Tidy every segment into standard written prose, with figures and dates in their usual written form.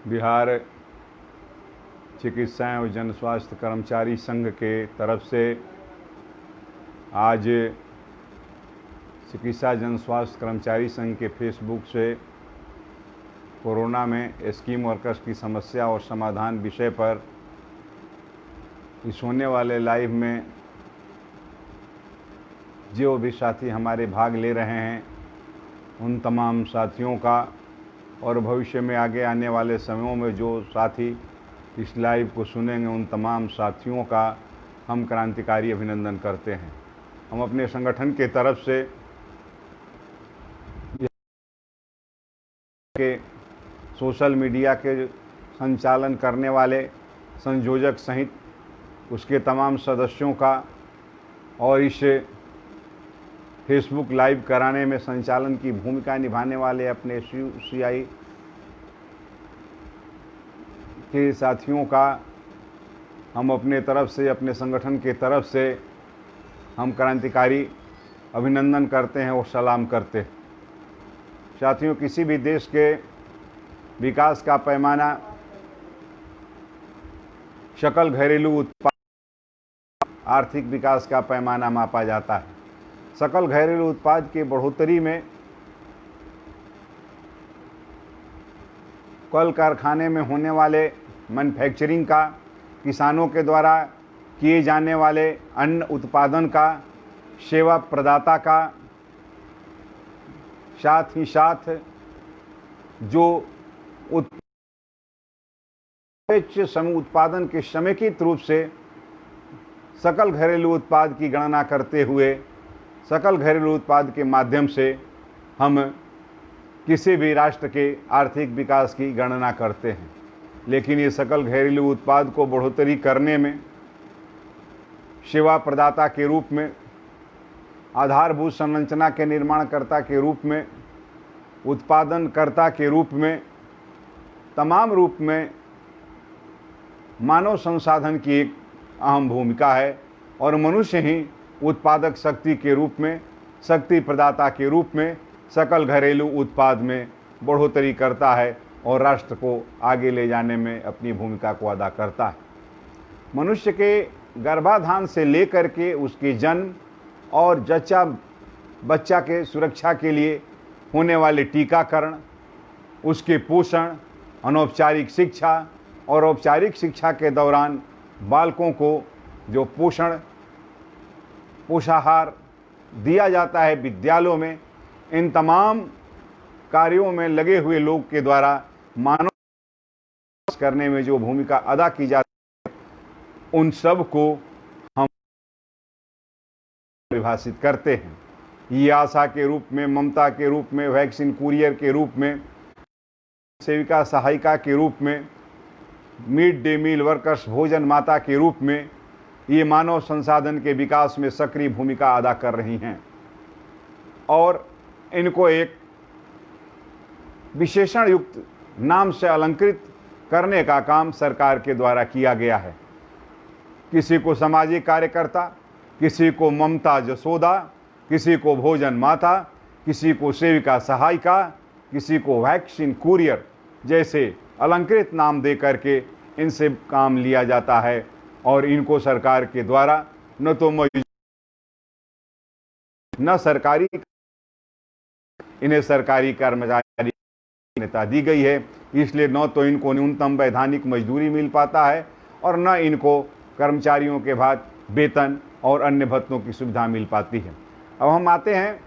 बिहार चिकित्सा एवं जन स्वास्थ्य कर्मचारी संघ के तरफ से आज चिकित्सा जन स्वास्थ्य कर्मचारी संघ के फेसबुक से कोरोना में स्कीम वर्कर्स की समस्या और समाधान विषय पर इस होने वाले लाइव में जो भी साथी हमारे भाग ले रहे हैं उन तमाम साथियों का और भविष्य में आगे आने वाले समयों में जो साथी इस लाइव को सुनेंगे उन तमाम साथियों का हम क्रांतिकारी अभिनंदन करते हैं। हम अपने संगठन के तरफ से के सोशल मीडिया के संचालन करने वाले संयोजक सहित उसके तमाम सदस्यों का और इस फेसबुक लाइव कराने में संचालन की भूमिका निभाने वाले अपने CI के साथियों का हम अपने तरफ से, अपने संगठन के तरफ से हम क्रांतिकारी अभिनंदन करते हैं और सलाम करते हैं। साथियों, किसी भी देश के विकास का पैमाना सकल घरेलू उत्पाद, आर्थिक विकास का पैमाना मापा जाता है। सकल घरेलू उत्पाद की बढ़ोतरी में कल कारखाने में होने वाले मैन्युफैक्चरिंग का, किसानों के द्वारा किए जाने वाले अन्न उत्पादन का, सेवा प्रदाता का, साथ ही साथ जो उत्पादन के समेकित रूप से सकल घरेलू उत्पाद की गणना करते हुए सकल घरेलू उत्पाद के माध्यम से हम किसी भी राष्ट्र के आर्थिक विकास की गणना करते हैं। लेकिन ये सकल घरेलू उत्पाद को बढ़ोतरी करने में सेवा प्रदाता के रूप में, आधारभूत संरचना के निर्माणकर्ता के रूप में, उत्पादनकर्ता के रूप में, तमाम रूप में मानव संसाधन की एक अहम भूमिका है और मनुष्य ही उत्पादक शक्ति के रूप में, शक्ति प्रदाता के रूप में सकल घरेलू उत्पाद में बढ़ोतरी करता है और राष्ट्र को आगे ले जाने में अपनी भूमिका को अदा करता है। मनुष्य के गर्भाधान से लेकर के उसके जन्म और जच्चा बच्चा के सुरक्षा के लिए होने वाले टीकाकरण, उसके पोषण, अनौपचारिक शिक्षा और औपचारिक शिक्षा के दौरान बालकों को जो पोषाहार दिया जाता है विद्यालयों में, इन तमाम कार्यों में लगे हुए लोग के द्वारा मानव करने में जो भूमिका अदा की जाती है उन सब को हम परिभाषित करते हैं। ये आशा के रूप में, ममता के रूप में, वैक्सीन कुरियर के रूप में, सेविका सहायिका के रूप में, मिड डे मील वर्कर्स भोजन माता के रूप में ये मानव संसाधन के विकास में सक्रिय भूमिका अदा कर रही हैं और इनको एक विशेषण युक्त नाम से अलंकृत करने का काम सरकार के द्वारा किया गया है। किसी को सामाजिक कार्यकर्ता, किसी को ममता जसोदा, किसी को भोजन माता, किसी को सेविका सहायिका, किसी को वैक्सीन कुरियर जैसे अलंकृत नाम दे करके इनसे काम लिया जाता है और इनको सरकार के द्वारा न सरकारी, इन्हें सरकारी कर्मचारी मान्यता दी गई है, इसलिए न तो इनको न्यूनतम वैधानिक मजदूरी मिल पाता है और न इनको कर्मचारियों के बाद वेतन और अन्य भत्तों की सुविधा मिल पाती है। अब हम आते हैं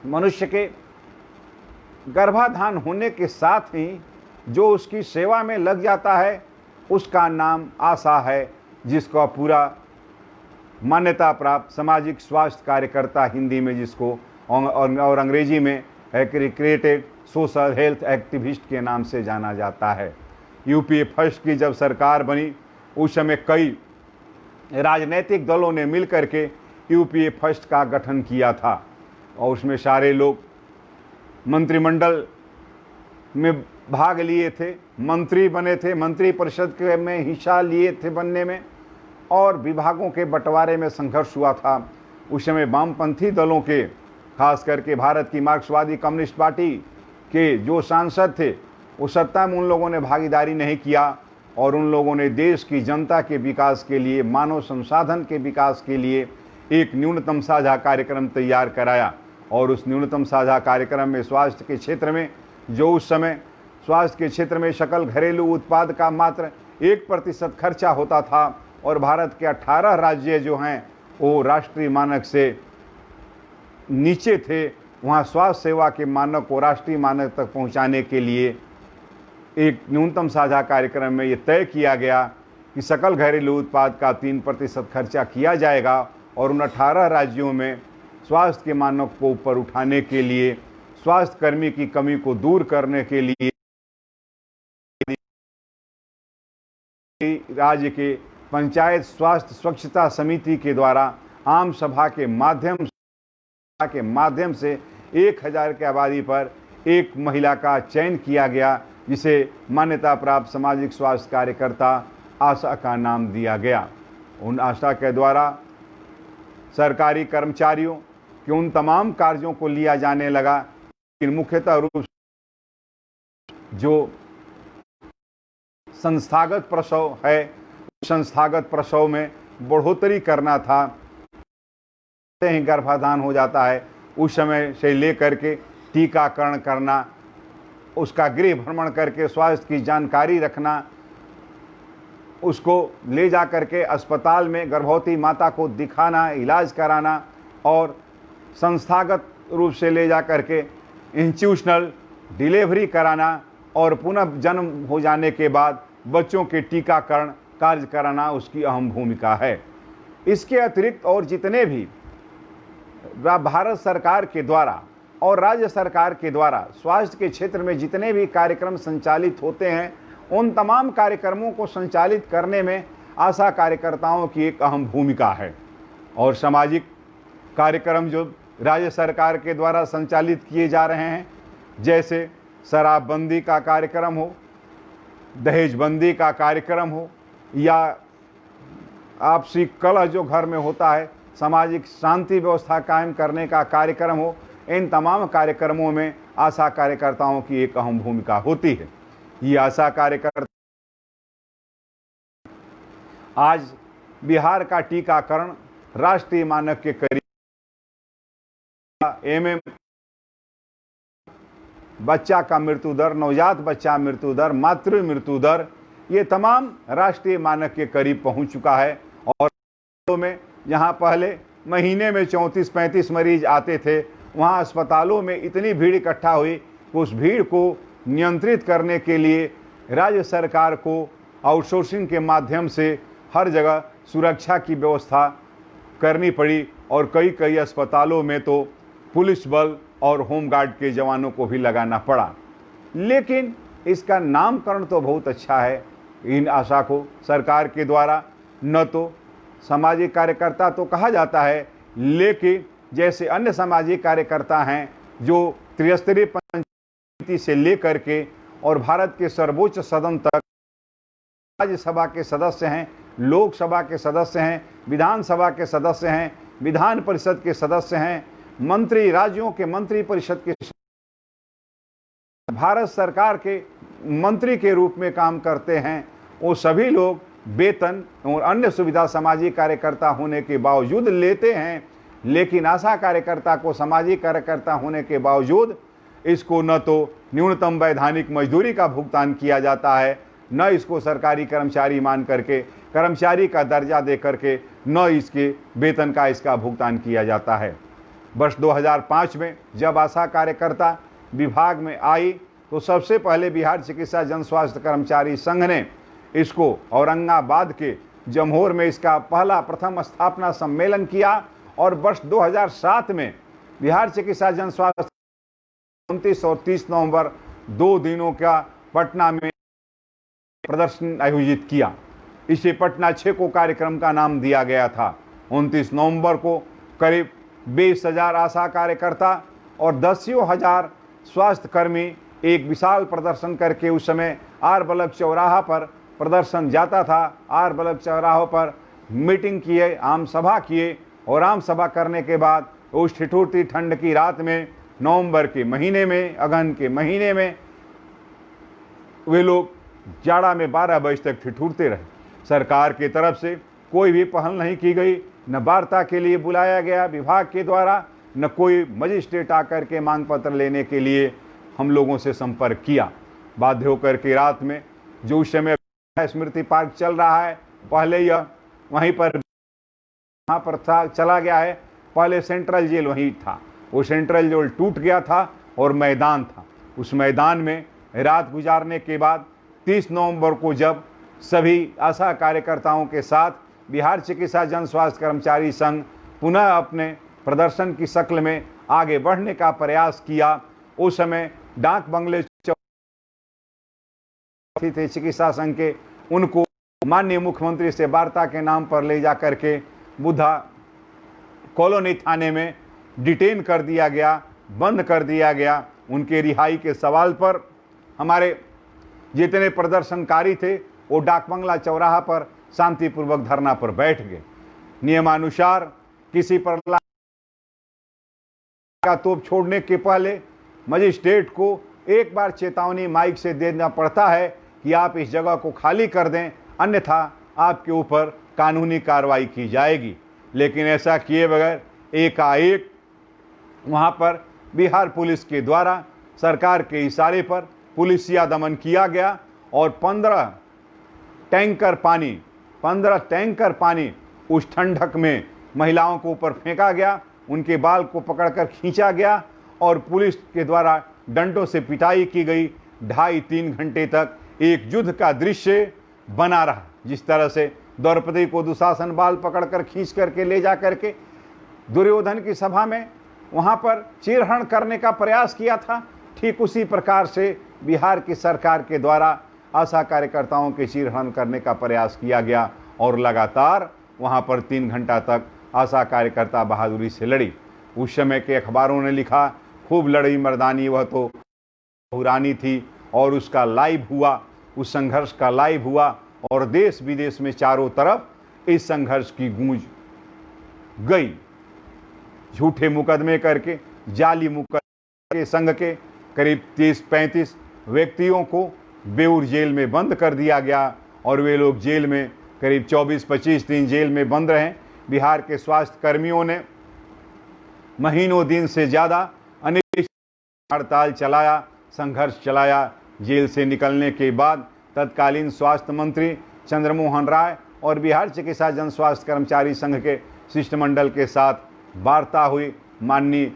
मनुष्य के गर्भाधान होने के साथ ही जो उसकी सेवा में लग जाता है उसका नाम आशा है, जिसका पूरा मान्यता प्राप्त सामाजिक स्वास्थ्य कार्यकर्ता हिंदी में जिसको और अंग्रेजी में एक्रीक्रेटेड सोशल हेल्थ एक्टिविस्ट के नाम से जाना जाता है। यूपीए फर्स्ट की जब सरकार बनी उस समय कई राजनीतिक दलों ने मिलकर के यूपीए फर्स्ट का गठन किया था और उसमें सारे लोग मंत्रिमंडल में भाग लिए थे, मंत्री बने थे, मंत्री परिषद के में हिस्सा लिए थे बनने में और विभागों के बंटवारे में संघर्ष हुआ था। उस समय वामपंथी दलों के, खास करके भारत की मार्क्सवादी कम्युनिस्ट पार्टी के जो सांसद थे वो सत्ता में उन लोगों ने भागीदारी नहीं किया और उन लोगों ने देश की जनता के विकास के लिए, मानव संसाधन के विकास के लिए एक न्यूनतम साझा कार्यक्रम तैयार कराया। और उस न्यूनतम साझा कार्यक्रम में स्वास्थ्य के क्षेत्र में, जो उस समय स्वास्थ्य के क्षेत्र में सकल घरेलू उत्पाद का मात्र 1% खर्चा होता था और भारत के 18 राज्य जो हैं वो राष्ट्रीय मानक से नीचे थे, वहाँ स्वास्थ्य सेवा के मानक को राष्ट्रीय मानक तक पहुँचाने के लिए एक न्यूनतम साझा कार्यक्रम में ये तय किया गया कि सकल घरेलू उत्पाद का 3% खर्चा किया जाएगा और उन 18 राज्यों में स्वास्थ्य के मानक को ऊपर उठाने के लिए, स्वास्थ्य कर्मी की कमी को दूर करने के लिए राज्य के पंचायत स्वास्थ्य स्वच्छता समिति के द्वारा आम सभा के माध्यम से 1000 की आबादी पर एक महिला का चयन किया गया, जिसे मान्यता प्राप्त सामाजिक स्वास्थ्य कार्यकर्ता आशा का नाम दिया गया। उन आशा के द्वारा सरकारी कर्मचारियों के उन तमाम कार्यों को लिया जाने लगा, लेकिन मुख्यतः रूप से जो संस्थागत प्रसव है, संस्थागत प्रसव में बढ़ोतरी करना था, ही गर्भाधान हो जाता है उस समय से लेकर के टीकाकरण करना, उसका गृह भ्रमण करके स्वास्थ्य की जानकारी रखना, उसको ले जा करके अस्पताल में गर्भवती माता को दिखाना, इलाज कराना और संस्थागत रूप से ले जा करके इंस्टीट्यूशनल डिलीवरी कराना और पुनः जन्म हो जाने के बाद बच्चों के टीकाकरण कार्य कराना उसकी अहम भूमिका है। इसके अतिरिक्त और जितने भी भारत सरकार के द्वारा और राज्य सरकार के द्वारा स्वास्थ्य के क्षेत्र में जितने भी कार्यक्रम संचालित होते हैं, उन तमाम कार्यक्रमों को संचालित करने में आशा कार्यकर्ताओं की एक अहम भूमिका है। और सामाजिक कार्यक्रम जो राज्य सरकार के द्वारा संचालित किए जा रहे हैं, जैसे शराबबंदी का कार्यक्रम हो, दहेजबंदी का कार्यक्रम हो या आपसी कलह जो घर में होता है, सामाजिक शांति व्यवस्था कायम करने का कार्यक्रम हो, इन तमाम कार्यक्रमों में आशा कार्यकर्ताओं की एक अहम भूमिका होती है। ये आशा कार्यकर्ता आज बिहार का टीकाकरण राष्ट्रीय मानक के करीब, बच्चा का मृत्यु दर, नवजात बच्चा मृत्यु दर, मातृ मृत्यु दर, ये तमाम राष्ट्रीय मानक के करीब पहुंच चुका है। और में जहां पहले महीने में 34-35 मरीज आते थे, वहां अस्पतालों में इतनी भीड़ इकट्ठा हुई कि उस भीड़ को नियंत्रित करने के लिए राज्य सरकार को आउटसोर्सिंग के माध्यम से हर जगह सुरक्षा की व्यवस्था करनी पड़ी और कई अस्पतालों में तो पुलिस बल और होमगार्ड के जवानों को भी लगाना पड़ा। लेकिन इसका नामकरण तो बहुत अच्छा है। इन आशा को सरकार के द्वारा न तो सामाजिक कार्यकर्ता तो कहा जाता है, लेकिन जैसे अन्य सामाजिक कार्यकर्ता हैं जो त्रिस्तरीय पंचायत से लेकर के और भारत के सर्वोच्च सदन तक राज्यसभा के सदस्य हैं, लोकसभा के सदस्य हैं, विधानसभा के सदस्य हैं, विधान परिषद के सदस्य हैं, मंत्री, राज्यों के मंत्री परिषद के, भारत सरकार के मंत्री के रूप में काम करते हैं, वो सभी लोग वेतन और अन्य सुविधा सामाजिक कार्यकर्ता होने के बावजूद लेते हैं। लेकिन आशा कार्यकर्ता को सामाजिक कार्यकर्ता होने के बावजूद इसको न तो न्यूनतम वैधानिक मजदूरी का भुगतान किया जाता है, न इसको सरकारी कर्मचारी मान करके कर्मचारी का दर्जा दे करके न इसके वेतन का इसका भुगतान किया जाता है। वर्ष 2005 में जब आशा कार्यकर्ता विभाग में आई तो सबसे पहले बिहार चिकित्सा जन स्वास्थ्य कर्मचारी संघ ने इसको औरंगाबाद के जमहोर में इसका प्रथम स्थापना सम्मेलन किया और वर्ष 2007 में बिहार चिकित्सा जन स्वास्थ्य 29 और 30 नवंबर 2 दिनों का पटना में प्रदर्शन आयोजित किया। इसे पटना 6 को कार्यक्रम का नाम दिया गया था। 29 नवंबर को करीब 20,000 आशा कार्यकर्ता और 10,000 स्वास्थ्य कर्मी एक विशाल प्रदर्शन करके, उस समय आर बल्लभ चौराहा पर प्रदर्शन जाता था, आर बल्लभ चौराहों पर मीटिंग किए, आम सभा किए और आम सभा करने के बाद उस ठिठुरती ठंड की रात में नवंबर के महीने में, अगहन के महीने में वे लोग जाड़ा में 12 बजे तक ठिठुरते रहे। सरकार की तरफ से कोई भी पहल नहीं की गई, न वार्ता के लिए बुलाया गया विभाग के द्वारा, न कोई मजिस्ट्रेट आकर के मांग पत्र लेने के लिए हम लोगों से संपर्क किया। बाध्य होकर के रात में, जो उस समय स्मृति पार्क चल रहा है, पहले यह वहीं पर वहाँ पर था, चला गया है, पहले सेंट्रल जेल वहीं था, वो सेंट्रल जेल टूट गया था और मैदान था। उस मैदान में रात गुजारने के बाद 30 नवंबर को जब सभी आशा कार्यकर्ताओं के साथ बिहार चिकित्सा जन स्वास्थ्य कर्मचारी संघ पुनः अपने प्रदर्शन की शक्ल में आगे बढ़ने का प्रयास किया, उस समय डाक बंगले थे चिकित्सा संघ के, उनको माननीय मुख्यमंत्री से वार्ता के नाम पर ले जाकर के बुद्धा कॉलोनी थाने में डिटेन कर दिया गया, बंद कर दिया गया। उनके रिहाई के सवाल पर हमारे जितने प्रदर्शनकारी थे वो डाक बंगला चौराहा पर शांतिपूर्वक धरना पर बैठ गए। नियमानुसार किसी पर का तोप छोड़ने के पहले मजिस्ट्रेट को एक बार चेतावनी माइक से देना पड़ता है कि आप इस जगह को खाली कर दें, अन्यथा आपके ऊपर कानूनी कार्रवाई की जाएगी। लेकिन ऐसा किए बगैर एकाएक वहां पर बिहार पुलिस के द्वारा सरकार के इशारे पर पुलिसिया दमन किया गया और 15 टैंकर पानी उस ठंडक में महिलाओं को ऊपर फेंका गया, उनके बाल को पकड़कर खींचा गया और पुलिस के द्वारा डंडों से पिटाई की गई। 2.5-3 घंटे तक एक युद्ध का दृश्य बना रहा। जिस तरह से द्रौपदी को दुशासन बाल पकड़कर खींच करके ले जा करके दुर्योधन की सभा में वहां पर चीरहरण करने का प्रयास किया था, ठीक उसी प्रकार से बिहार की सरकार के द्वारा आशा कार्यकर्ताओं के चीरहरण करने का प्रयास किया गया और लगातार वहां पर 3 घंटा तक आशा कार्यकर्ता बहादुरी से लड़ी। उस समय के अखबारों ने लिखा, खूब लड़ी मर्दानी वह तो पुरानी थी, और उसका लाइव हुआ, उस संघर्ष का लाइव हुआ और देश विदेश में चारों तरफ इस संघर्ष की गूंज गई। झूठे मुकदमे करके, जाली मुकदमे के संघ के करीब 30-35 व्यक्तियों को बेऊर जेल में बंद कर दिया गया और वे लोग जेल में करीब 24-25 दिन जेल में बंद रहे। बिहार के स्वास्थ्य कर्मियों ने महीनों दिन से ज़्यादा अनिश्चित हड़ताल चलाया, संघर्ष चलाया। जेल से निकलने के बाद तत्कालीन स्वास्थ्य मंत्री चंद्रमोहन राय और बिहार चिकित्सा जन स्वास्थ्य कर्मचारी संघ के शिष्टमंडल के साथ वार्ता हुई। माननीय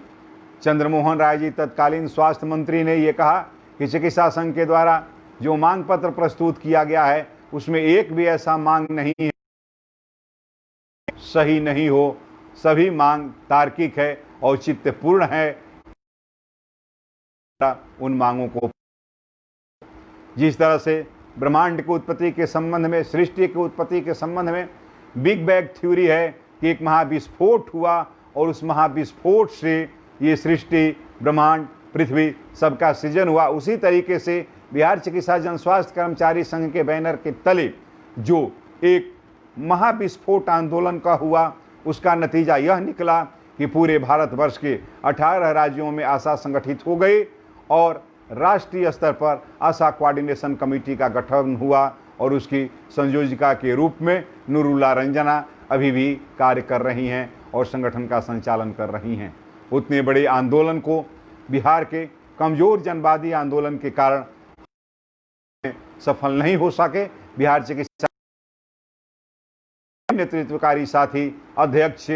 चंद्रमोहन राय जी तत्कालीन स्वास्थ्य मंत्री ने ये कहा कि चिकित्सा संघ के द्वारा जो मांग पत्र प्रस्तुत किया गया है उसमें एक भी ऐसा मांग नहीं है सही नहीं हो, सभी मांग तार्किक है, औचित्यपूर्ण है। उन मांगों को जिस तरह से ब्रह्मांड की उत्पत्ति के संबंध में, सृष्टि की उत्पत्ति के संबंध में बिग बैंग थ्योरी है कि एक महाविस्फोट हुआ और उस महाविस्फोट से ये सृष्टि, ब्रह्मांड, पृथ्वी सबका सृजन हुआ, उसी तरीके से बिहार चिकित्सा जन स्वास्थ्य कर्मचारी संघ के बैनर के तले जो एक महाविस्फोट आंदोलन का हुआ, उसका नतीजा यह निकला कि पूरे भारतवर्ष के 18 राज्यों में आशा संगठित हो गई और राष्ट्रीय स्तर पर आशा कोऑर्डिनेशन कमेटी का गठन हुआ और उसकी संयोजिका के रूप में नूरुल्ला रंजना अभी भी कार्य कर रही हैं और संगठन का संचालन कर रही हैं। उतने बड़े आंदोलन को बिहार के कमजोर जनवादी आंदोलन के कारण सफल नहीं हो सके। बिहार चिकित्सा नेतृत्वकारी साथी, अध्यक्ष,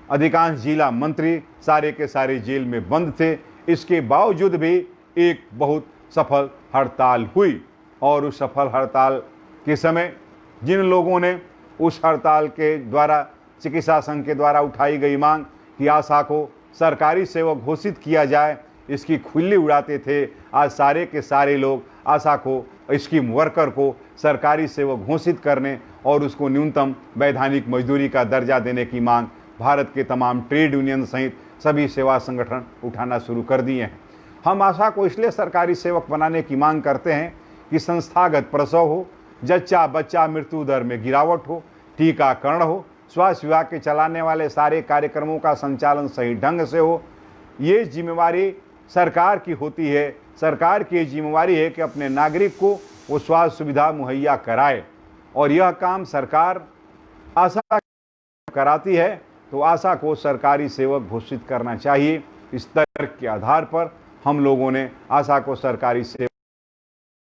अधिकांश जिला मंत्री सारे के सारे जेल में बंद थे। इसके बावजूद भी एक बहुत सफल हड़ताल हुई और उस सफल हड़ताल के समय जिन लोगों ने उस हड़ताल के द्वारा चिकित्सा संघ के द्वारा उठाई गई मांग कि आशा को सरकारी सेवक घोषित किया जाए, इसकी खुल्ली उड़ाते थे। आज सारे के सारे लोग आशा को, स्कीम वर्कर को सरकारी सेवक घोषित करने और उसको न्यूनतम वैधानिक मजदूरी का दर्जा देने की मांग भारत के तमाम ट्रेड यूनियन सहित सभी सेवा संगठन उठाना शुरू कर दिए हैं। हम आशा को इसलिए सरकारी सेवक बनाने की मांग करते हैं कि संस्थागत प्रसव हो, जच्चा बच्चा मृत्यु दर में गिरावट हो, टीकाकरण हो, स्वास्थ्य विभाग के चलाने वाले सारे कार्यक्रमों का संचालन सही ढंग से हो, ये जिम्मेवारी सरकार की होती है। सरकार की जिम्मेवारी है कि अपने नागरिक को वो स्वास्थ्य सुविधा मुहैया कराए, और यह काम सरकार आशा कराती है तो आशा को सरकारी सेवक घोषित करना चाहिए। इस तर्क के आधार पर हम लोगों ने आशा को सरकारी सेवक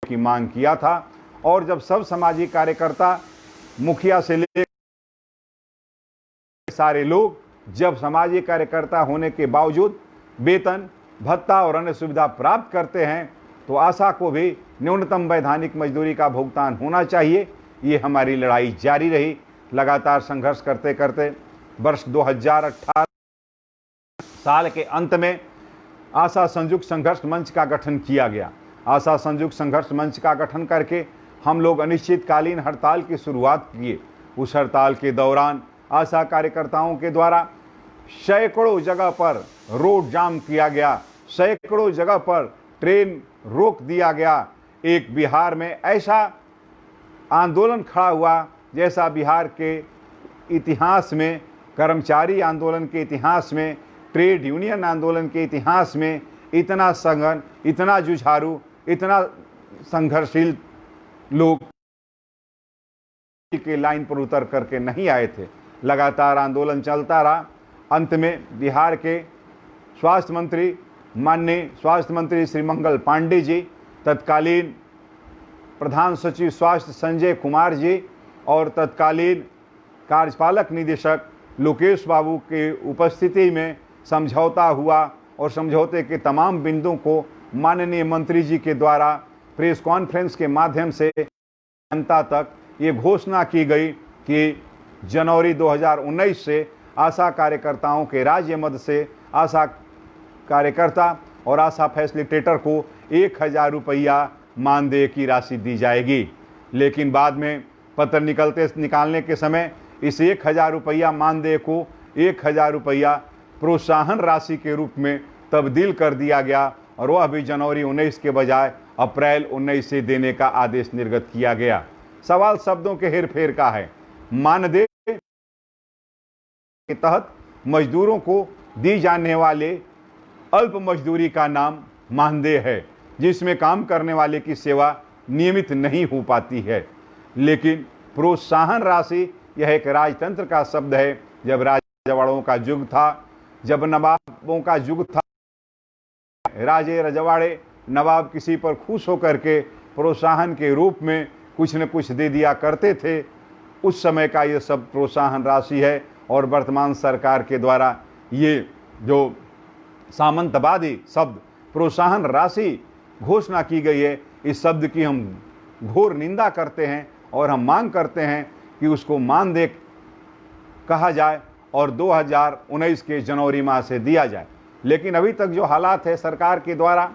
की मांग किया था, और जब सब सामाजिक कार्यकर्ता, मुखिया से लेकर सारे लोग जब सामाजिक कार्यकर्ता होने के बावजूद वेतन, भत्ता और अन्य सुविधा प्राप्त करते हैं, तो आशा को भी न्यूनतम वैधानिक मजदूरी का भुगतान होना चाहिए। ये हमारी लड़ाई जारी रही। लगातार संघर्ष करते करते वर्ष 2018 साल के अंत में आशा संयुक्त संघर्ष मंच का गठन किया गया। आशा संयुक्त संघर्ष मंच का गठन करके हम लोग अनिश्चितकालीन हड़ताल की शुरुआत किए। उस हड़ताल के दौरान आशा कार्यकर्ताओं के द्वारा सैकड़ों जगह पर रोड जाम किया गया, सैकड़ों जगह पर ट्रेन रोक दिया गया। एक बिहार में ऐसा आंदोलन खड़ा हुआ जैसा बिहार के इतिहास में, कर्मचारी आंदोलन के इतिहास में, ट्रेड यूनियन आंदोलन के इतिहास में इतना सघन, इतना जुझारू, इतना संघर्षशील लोग के लाइन पर उतर करके नहीं आए थे। लगातार आंदोलन चलता रहा। अंत में बिहार के स्वास्थ्य मंत्री, माननीय स्वास्थ्य मंत्री श्री मंगल पांडे जी, तत्कालीन प्रधान सचिव स्वास्थ्य संजय कुमार जी और तत्कालीन कार्यपालक निदेशक लोकेश बाबू के उपस्थिति में समझौता हुआ, और समझौते के तमाम बिंदुओं को माननीय मंत्री जी के द्वारा प्रेस कॉन्फ्रेंस के माध्यम से जनता तक ये घोषणा की गई कि जनवरी 2019 से आशा कार्यकर्ताओं के राज्य मद से आशा कार्यकर्ता और आशा फैसिलिटेटर को 1000 रुपया मानदेय की राशि दी जाएगी। लेकिन बाद में पत्र निकालने के समय इस 1000 रुपया मानदेय को 1000 रुपया प्रोत्साहन राशि के रूप में तब्दील कर दिया गया, और वह भी जनवरी 19 के बजाय अप्रैल 19 से देने का आदेश निर्गत किया गया। सवाल शब्दों के हेरफेर का है। मानदेय के तहत मजदूरों को दी जाने वाले अल्प मजदूरी का नाम मानदेय है, जिसमें काम करने वाले की सेवा नियमित नहीं हो पाती है। लेकिन प्रोत्साहन राशि यह एक राजतंत्र का शब्द है। जब राजवाड़ों का युग था, जब नवाबों का युग था, राजे रजवाड़े नवाब किसी पर खुश होकर के प्रोत्साहन के रूप में कुछ न कुछ दे दिया करते थे। उस समय का ये सब प्रोत्साहन राशि है, और वर्तमान सरकार के द्वारा ये जो सामंतवादी शब्द प्रोत्साहन राशि घोषणा की गई है, इस शब्द की हम घोर निंदा करते हैं, और हम मांग करते हैं कि उसको मानदेय कहा जाए और 2019 के जनवरी माह से दिया जाए। लेकिन अभी तक जो हालात है, सरकार के द्वारा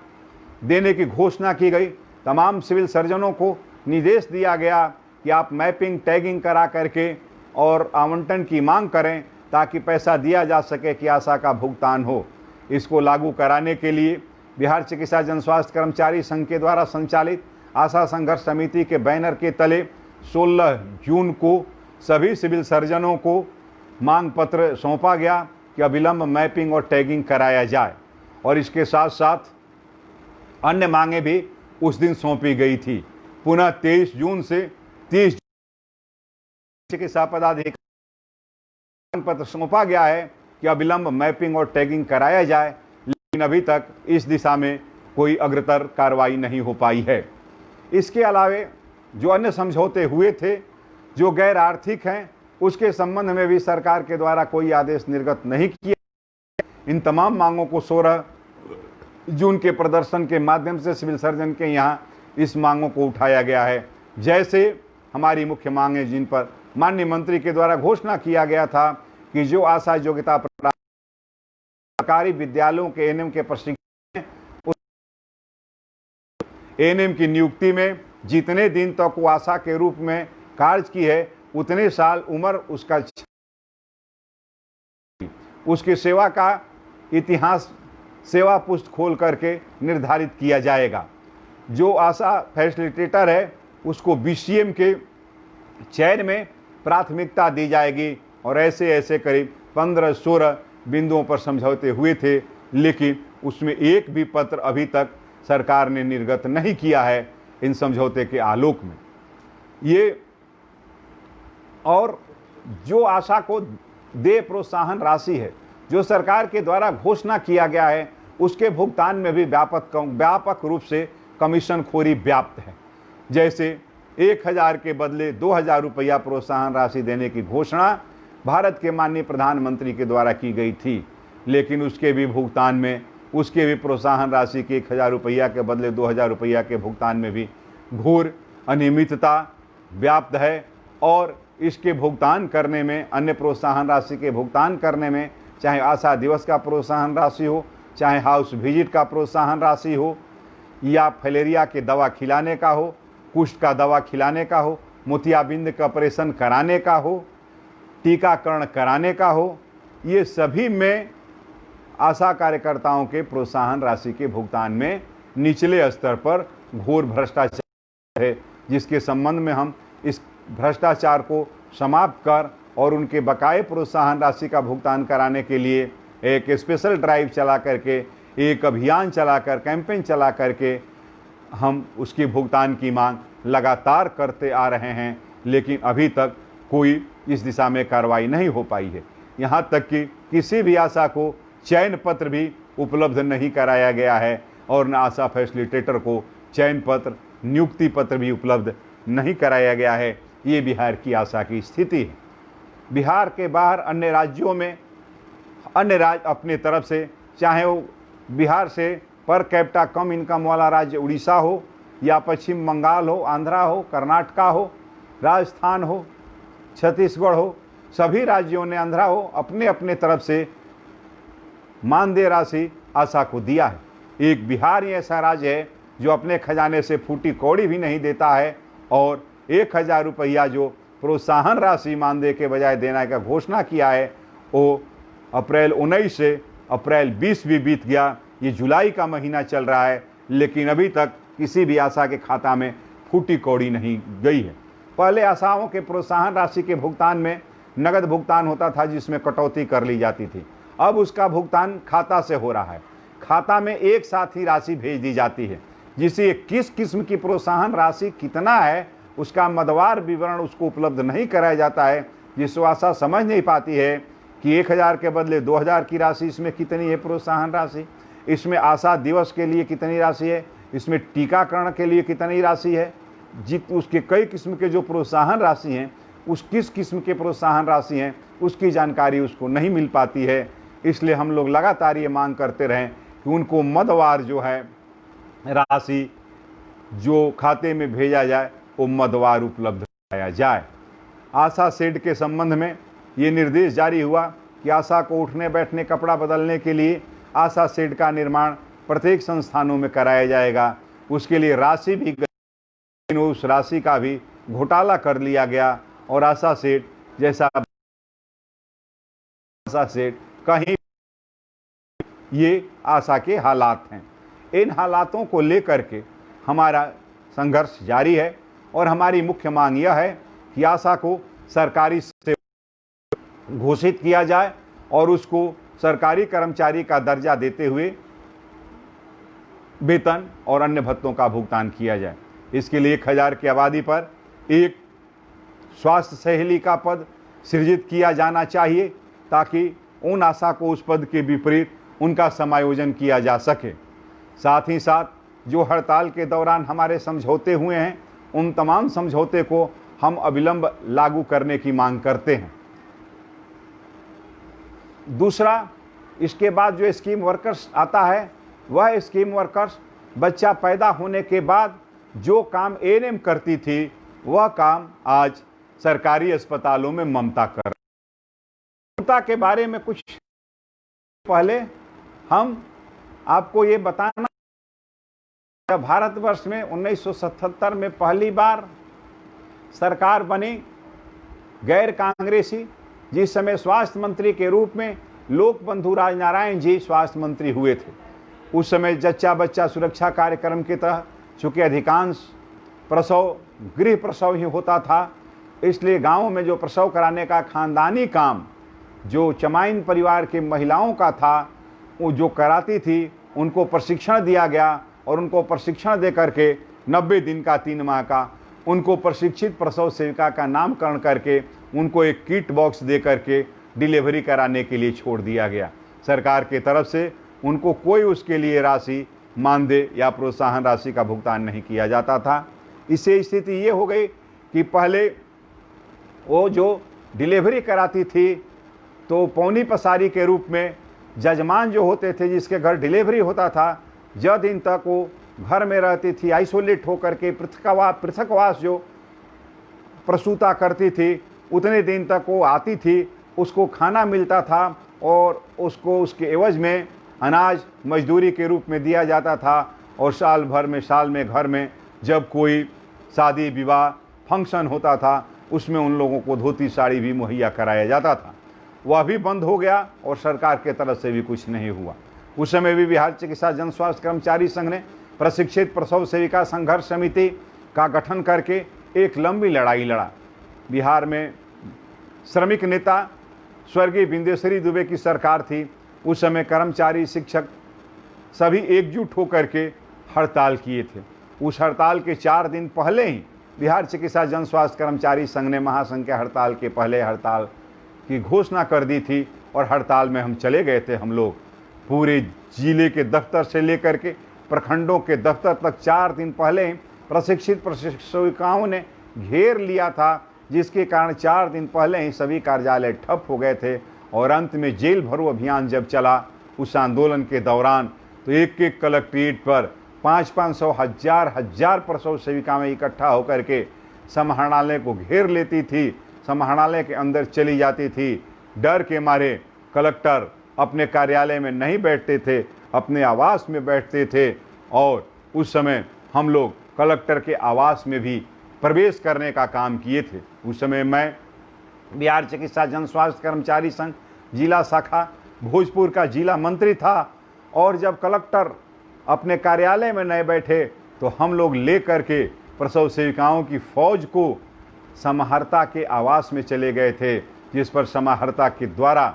देने की घोषणा की गई। तमाम सिविल सर्जनों को निर्देश दिया गया कि आप मैपिंग, टैगिंग करा करके और आवंटन की मांग करें, ताकि पैसा दिया जा सके कि आशा का भुगतान हो। इसको लागू कराने के लिए बिहार चिकित्सा जनस्वास्थ्य कर्मचारी संघ के द्वारा संचालित आशा संघर्ष समिति के बैनर के तले 16 जून को सभी सिविल सर्जनों को मांग पत्र सौंपा गया कि अविलंब मैपिंग और टैगिंग कराया जाए, और इसके साथ साथ अन्य मांगे भी उस दिन सौंपी गई थी। पुनः 23 जून से 30 चिकित्सा पदाधिकारी मांग पत्र सौंपा गया है कि अविलंब मैपिंग और टैगिंग कराया जाए, लेकिन अभी तक इस दिशा में कोई अग्रतर कार्रवाई नहीं हो पाई है। इसके अलावे जो अन्य समझौते हुए थे जो गैर आर्थिक हैं, उसके संबंध में भी सरकार के द्वारा कोई आदेश निर्गत नहीं किया। इन तमाम मांगों को 16 जून के प्रदर्शन के माध्यम से सिविल सर्जन के यहाँ इस मांगों को उठाया गया है। जैसे हमारी मुख्य मांगे, जिन पर माननीय मंत्री के द्वारा घोषणा किया गया था कि जो आशा योग्यता सरकारी विद्यालयों के एएनएम के प्रशिक्षण, एएनएम की नियुक्ति में जितने दिन तक वो आशा के रूप में कार्य की है, उतने साल उम्र उसका, उसकी सेवा का इतिहास सेवा पुस्त खोल करके निर्धारित किया जाएगा। जो आशा फैसिलिटेटर है उसको बीसीएम के चयन में प्राथमिकता दी जाएगी, और ऐसे ऐसे करीब 15-16 बिंदुओं पर समझौते हुए थे, लेकिन उसमें एक भी पत्र अभी तक सरकार ने निर्गत नहीं किया है इन समझौते के आलोक में। ये और जो आशा को दे प्रोत्साहन राशि है जो सरकार के द्वारा घोषणा किया गया है, उसके भुगतान में भी व्यापक रूप से कमीशन खोरी व्याप्त है। जैसे 1000 के बदले 2000 रुपया प्रोत्साहन राशि देने की घोषणा भारत के माननीय प्रधानमंत्री के द्वारा की गई थी, लेकिन उसके भी भुगतान में, उसके भी प्रोत्साहन राशि के 1000 रुपया के बदले 2000 रुपया के भुगतान में भी घोर अनियमितता व्याप्त है। और इसके भुगतान करने में, अन्य प्रोत्साहन राशि के भुगतान करने में, चाहे आशा दिवस का प्रोत्साहन राशि हो, चाहे हाउस विजिट का प्रोत्साहन राशि हो, या फलेरिया के दवा खिलाने का हो, कुष्ठ का दवा खिलाने का हो, मोतियाबिंद का ऑपरेशन कराने का हो, टीकाकरण कराने का हो, ये सभी में आशा कार्यकर्ताओं के प्रोत्साहन राशि के भुगतान में निचले स्तर पर घोर भ्रष्टाचार है, जिसके संबंध में हम इस भ्रष्टाचार को समाप्त कर और उनके बकाये प्रोत्साहन राशि का भुगतान कराने के लिए एक स्पेशल ड्राइव चला करके, एक अभियान चलाकर, कैंपेन चला करके हम उसकी भुगतान की मांग लगातार करते आ रहे हैं, लेकिन अभी तक कोई इस दिशा में कार्रवाई नहीं हो पाई है। यहाँ तक कि किसी भी आशा को चयन पत्र भी उपलब्ध नहीं कराया गया है और न आशा फैसिलिटेटर को चयन पत्र, नियुक्ति पत्र भी उपलब्ध नहीं कराया गया है। ये बिहार की आशा की स्थिति है। बिहार के बाहर अन्य राज्यों में अन्य राज्य अपने तरफ से, चाहे वो बिहार से पर कैपिटा कम इनकम वाला राज्य उड़ीसा हो, या पश्चिम बंगाल हो, आंध्रा हो, कर्नाटका हो, राजस्थान हो, छत्तीसगढ़ हो, सभी राज्यों ने, आंध्रा हो, अपने अपने तरफ से मानदेय राशि आशा को दिया है। एक बिहार ही ऐसा राज्य है जो अपने खजाने से फूटी कौड़ी भी नहीं देता है और 1000 रुपया जो प्रोत्साहन राशि मानदेय के बजाय देने का घोषणा किया है, वो अप्रैल 19 से अप्रैल 20 भी बीत गया। ये जुलाई का महीना चल रहा है, लेकिन अभी तक किसी भी आशा के खाता में फूटी कौड़ी नहीं गई है। पहले आशाओं के प्रोत्साहन राशि के भुगतान में नगद भुगतान होता था, जिसमें कटौती कर ली जाती थी। अब उसका भुगतान खाता से हो रहा है। खाता में एक साथ ही राशि भेज दी जाती है, जिससे किस किस्म की प्रोत्साहन राशि कितना है उसका मदवार विवरण उसको उपलब्ध नहीं कराया जाता है, जिससे आशा समझ नहीं पाती है कि 1000 के बदले 2000 की राशि, इसमें कितनी है प्रोत्साहन राशि, इसमें आशा दिवस के लिए कितनी राशि है, इसमें टीकाकरण के लिए कितनी राशि है। उसके कई किस्म के जो प्रोत्साहन राशि हैं, उस किस किस्म के प्रोत्साहन राशि हैं, उसकी जानकारी उसको नहीं मिल पाती है। इसलिए हम लोग लगातार ये मांग करते रहें कि उनको मदवार जो है राशि जो खाते में भेजा जाए, वो मदवार उपलब्ध कराया जाए। आशा शेड के संबंध में ये निर्देश जारी हुआ कि आशा को उठने बैठने, कपड़ा बदलने के लिए आशा शेड का निर्माण प्रत्येक संस्थानों में कराया जाएगा। उसके लिए राशि भी, उस राशि का भी घोटाला कर लिया गया और आशा शेड जैसा आशा शेड कहीं, ये आशा के हालात हैं। इन हालातों को लेकर के हमारा संघर्ष जारी है और हमारी मुख्य मांग यह है कि आशा को सरकारी सेवा घोषित किया जाए और उसको सरकारी कर्मचारी का दर्जा देते हुए वेतन और अन्य भत्तों का भुगतान किया जाए। इसके लिए 1000 की आबादी पर एक स्वास्थ्य सहेली का पद सृजित किया जाना चाहिए, ताकि उन आशा को उस पद के विपरीत उनका समायोजन किया जा सके। साथ ही साथ जो हड़ताल के दौरान हमारे समझौते हुए हैं, उन तमाम समझौते को हम अविलंब लागू करने की मांग करते हैं। दूसरा, इसके बाद जो स्कीम वर्कर्स आता है, वह स्कीम वर्कर्स बच्चा पैदा होने के बाद जो काम एएनएम करती थी, वह काम आज सरकारी अस्पतालों में ममता कर। ममता के बारे में कुछ पहले हम आपको ये बताना, भारतवर्ष में 1977 में पहली बार सरकार बनी, गैर कांग्रेसी, जिस समय स्वास्थ्य मंत्री के रूप में लोक बंधु राजनारायण जी स्वास्थ्य मंत्री हुए थे। उस समय जच्चा बच्चा सुरक्षा कार्यक्रम के तहत, चूँकि अधिकांश प्रसव गृह प्रसव ही होता था, इसलिए गाँव में जो प्रसव कराने का खानदानी काम जो चमाइन परिवार के महिलाओं का था, वो जो कराती थी, उनको प्रशिक्षण दिया गया और उनको प्रशिक्षण दे करके 90 दिन का 3 माह का उनको प्रशिक्षित प्रसव सेविका का नामकरण करके उनको एक किट बॉक्स दे करके डिलीवरी कराने के लिए छोड़ दिया गया। सरकार की तरफ से उनको कोई उसके लिए राशि, मानदेय या प्रोत्साहन राशि का भुगतान नहीं किया जाता था। इससे स्थिति ये हो गई कि पहले वो जो डिलीवरी कराती थी तो पौनी पसारी के रूप में जजमान जो होते थे, जिसके घर डिलीवरी होता था, जो दिन तक वो घर में रहती थी, आइसोलेट होकर के पृथकवास जो प्रसूता करती थी, उतने दिन तक वो आती थी, उसको खाना मिलता था और उसको उसके एवज में अनाज मजदूरी के रूप में दिया जाता था। और साल में घर में जब कोई शादी विवाह फंक्शन होता था, उसमें उन लोगों को धोती साड़ी भी मुहैया कराया जाता था। वह भी बंद हो गया और सरकार के तरफ से भी कुछ नहीं हुआ। उस समय भी बिहार चिकित्सा जन स्वास्थ्य कर्मचारी संघ ने प्रशिक्षित प्रसव सेविका संघर्ष समिति का गठन करके एक लंबी लड़ाई लड़ा। बिहार में श्रमिक नेता स्वर्गीय बिंदेश्वरी दुबे की सरकार थी। उस समय कर्मचारी, शिक्षक सभी एकजुट होकर के हड़ताल किए थे। उस हड़ताल के 4 दिन पहले ही बिहार चिकित्सा जन स्वास्थ्य कर्मचारी संघ ने महासंघ के हड़ताल के पहले हड़ताल की घोषणा कर दी थी और हड़ताल में हम चले गए थे। हम लोग पूरे जिले के दफ्तर से लेकर के प्रखंडों के दफ्तर तक 4 दिन पहले ही प्रशिक्षित प्रशिक्षिकाओं ने घेर लिया था, जिसके कारण 4 दिन पहले ही सभी कार्यालय ठप हो गए थे। और अंत में जेल भरो अभियान जब चला उस आंदोलन के दौरान, तो एक कलेक्ट्रेट पर 500 हजार प्रसव सेविकाएं इकट्ठा होकर के समाहरणालय को घेर लेती थी, समाहरणालय के अंदर चली जाती थी। डर के मारे कलेक्टर अपने कार्यालय में नहीं बैठते थे, अपने आवास में बैठते थे। और उस समय हम लोग कलेक्टर के आवास में भी प्रवेश करने का काम किए थे। उस समय मैं बिहार चिकित्सा जन स्वास्थ्य कर्मचारी संघ जिला शाखा भोजपुर का जिला मंत्री था। और जब कलेक्टर अपने कार्यालय में नहीं बैठे तो हम लोग ले करके प्रसव सेविकाओं की फौज को समाहर्ता के आवास में चले गए थे, जिस पर समाहर्ता के द्वारा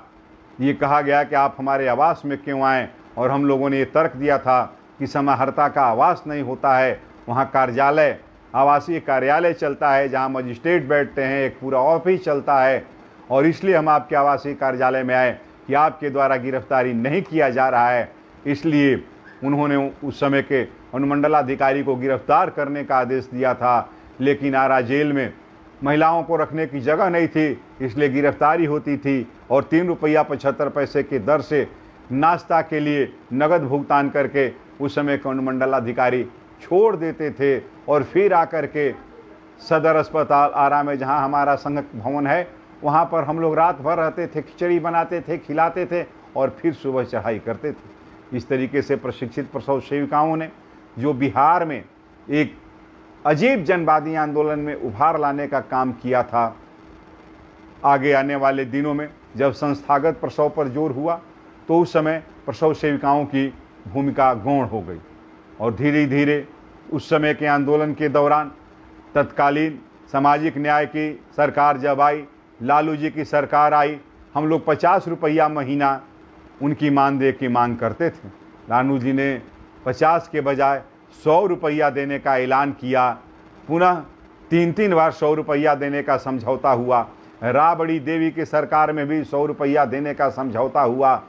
ये कहा गया कि आप हमारे आवास में क्यों आएँ। और हम लोगों ने ये तर्क दिया था कि समाहर्ता का आवास नहीं होता है, वहाँ कार्यालय, आवासीय कार्यालय चलता है, जहाँ मजिस्ट्रेट बैठते हैं, एक पूरा ऑफिस चलता है। और इसलिए हम आपके आवासीय कार्यालय में आए कि आपके द्वारा गिरफ्तारी नहीं किया जा रहा है। इसलिए उन्होंने उस समय के अनुमंडलाधिकारी को गिरफ्तार करने का आदेश दिया था, लेकिन आरा जेल में महिलाओं को रखने की जगह नहीं थी, इसलिए गिरफ्तारी होती थी। और 3 रुपया 75 पैसे की दर से नाश्ता के लिए नगद भुगतान करके उस समय के अनुमंडलाधिकारी छोड़ देते थे। और फिर आकर के सदर अस्पताल आरा में, जहां हमारा संघ भवन है, वहां पर हम लोग रात भर रहते थे, खिचड़ी बनाते थे, खिलाते थे और फिर सुबह चढ़ाई करते थे। इस तरीके से प्रशिक्षित प्रसव सेविकाओं ने जो बिहार में एक अजीब जनवादी आंदोलन में उभार लाने का काम किया था। आगे आने वाले दिनों में जब संस्थागत प्रसव पर जोर हुआ तो उस समय प्रसव सेविकाओं की भूमिका गौण हो गई। और धीरे धीरे उस समय के आंदोलन के दौरान तत्कालीन सामाजिक न्याय की सरकार जब आई, लालू जी की सरकार आई, हम लोग 50 रुपया महीना उनकी मानदेय की मांग करते थे। लालू जी ने 50 के बजाय 100 रुपया देने का ऐलान किया। पुनः 3 बार 100 रुपया देने का समझौता हुआ। राबड़ी देवी की सरकार में भी 100 रुपया देने का समझौता हुआ।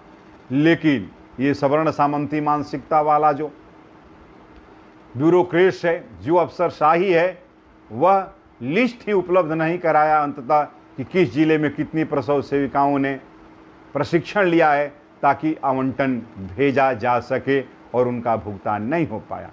लेकिन ये सवर्ण सामंती मानसिकता वाला जो ब्यूरोक्रेट्स है, जो अफसरशाही है, वह लिस्ट ही उपलब्ध नहीं कराया अंततः कि किस जिले में कितनी प्रसव सेविकाओं ने प्रशिक्षण लिया है, ताकि आवंटन भेजा जा सके, और उनका भुगतान नहीं हो पाया।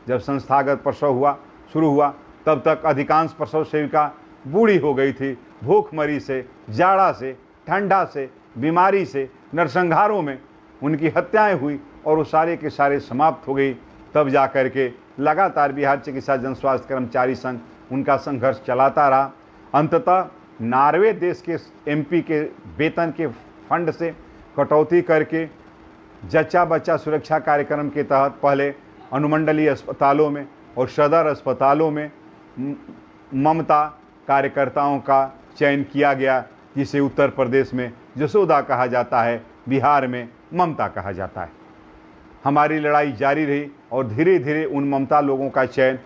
जब संस्थागत प्रसव शुरू हुआ तब तक अधिकांश प्रसव सेविका बूढ़ी हो गई थी। भूखमरी से, जाड़ा से, ठंडा से, बीमारी से, नरसंहारों में उनकी हत्याएं हुई और वो सारे के सारे समाप्त हो गई। तब जा कर के लगातार बिहार चिकित्सा जन स्वास्थ्य कर्मचारी संघ उनका संघर्ष चलाता रहा। अंततः नॉर्वे देश के एमपी के वेतन के फंड से कटौती करके जच्चा बच्चा सुरक्षा कार्यक्रम के तहत पहले अनुमंडलीय अस्पतालों में और सदर अस्पतालों में ममता कार्यकर्ताओं का चयन किया गया, जिसे उत्तर प्रदेश में जसोदा कहा जाता है, बिहार में ममता कहा जाता है। हमारी लड़ाई जारी रही और धीरे धीरे उन ममता लोगों का चयन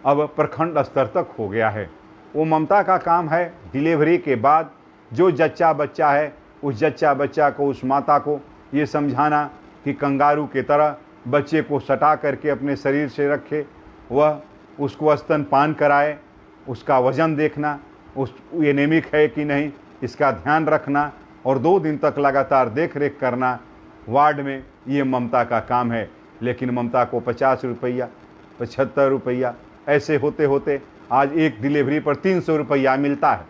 अब प्रखंड स्तर तक हो गया है। वो ममता का काम है डिलीवरी के बाद जो जच्चा बच्चा है, उस जच्चा बच्चा को, उस माता को ये समझाना कि कंगारू की तरह बच्चे को सटा करके अपने शरीर से रखे, वह उसको स्तनपान कराए, उसका वज़न देखना, उस एनीमिक है कि नहीं इसका ध्यान रखना और 2 दिन तक लगातार देख रेख करना वार्ड में, ये ममता का काम है। लेकिन ममता को 50 रुपया, 75 रुपया ऐसे होते होते आज एक डिलीवरी पर 300 रुपया मिलता है।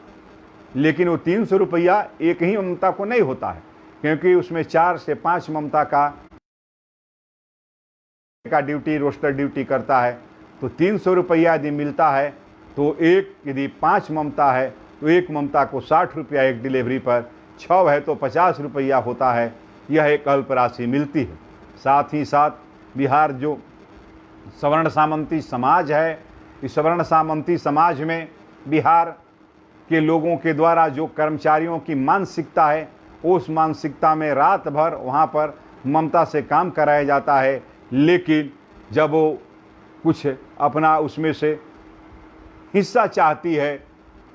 लेकिन वो 300 रुपया एक ही ममता को नहीं होता है, क्योंकि उसमें 4 से 5 ममता का ड्यूटी, रोस्टर ड्यूटी करता है। तो 300 रुपया यदि मिलता है तो यदि 5 ममता है तो एक ममता को 60 रुपया एक डिलीवरी पर, 6 है तो 50 रुपया होता है। यह एक अल्प राशि मिलती है। साथ ही साथ बिहार जो सवर्ण सामंती समाज है, इस सवर्ण सामंती समाज में बिहार के लोगों के द्वारा जो कर्मचारियों की मानसिकता है, उस मानसिकता में रात भर वहाँ पर ममता से काम कराया जाता है। लेकिन जब वो कुछ अपना उसमें से हिस्सा चाहती है